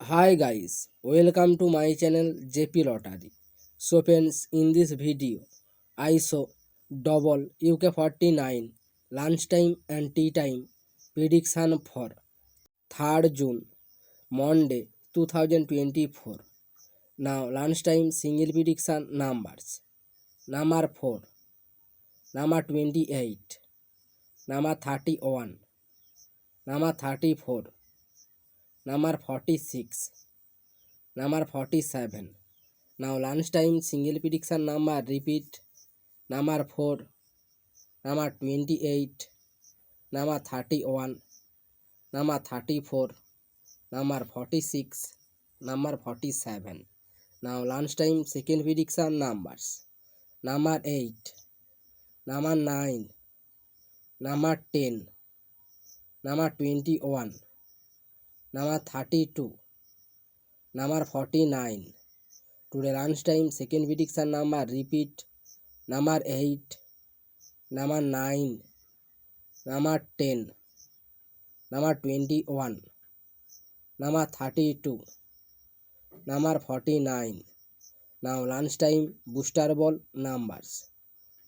Hi guys, welcome to my channel JP Lottery. So friends, in this video, I saw double UK49 lunchtime and tea time prediction for 3rd June, Monday 2024. Now lunchtime single prediction numbers. Number 4, number 28, number 31, number 34, number 46, number 47. Now lunchtime single prediction number repeat. Number 4, number 28, number 31, number 34, number 46, number 47. Now lunchtime second prediction numbers. Number 8, number 9, number 10, number 21, number 32, number 49. Today lunchtime second prediction number repeat. Number 8, number 9, number 10, number 21, number 32, number 49. Now lunchtime booster ball numbers.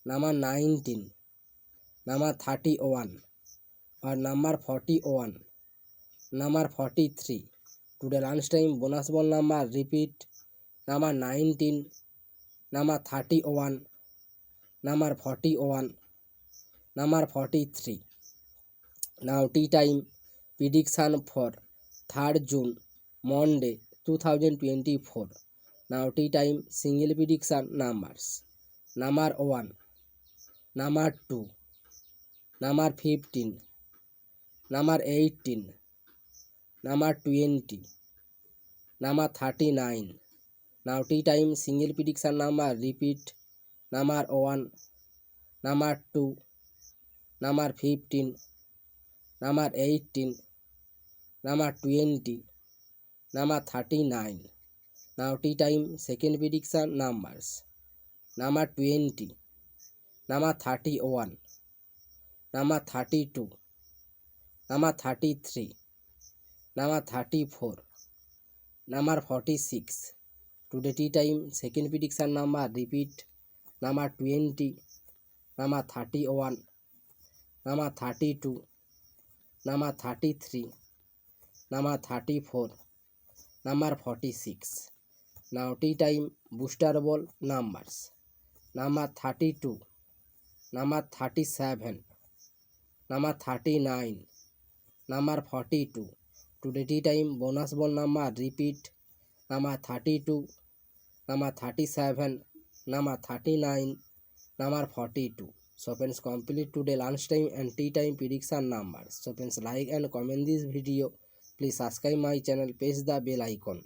Number 19, number 31, or number 41, number 43. Today lunchtime bonus ball number repeat. Number 19, number 31, number 41, number 43. Now tea time prediction for 3rd June, Monday 2024. Now tea time single prediction numbers. Number 1, number 2, number 15, number 18, number 20, number 39. Now tea time single prediction number repeat. Number 1, number 2, number 15, number 18, number 20, number 39. Now tea time second prediction numbers. Number 20, number 31, number 32, number 33, number 34, number 46. Today tea time second prediction number repeat. Number 20, number 31, number 32, number 33, number 34, number 46. Now tea time booster ball numbers. Number 32, number 37, number 39, number 42. Today tea time bonus ball number repeat. Number 32, number 37, number 39, number 42. So friends, complete today lunchtime and tea time prediction numbers. So friends, like and comment this video. Please subscribe my channel, press the bell icon.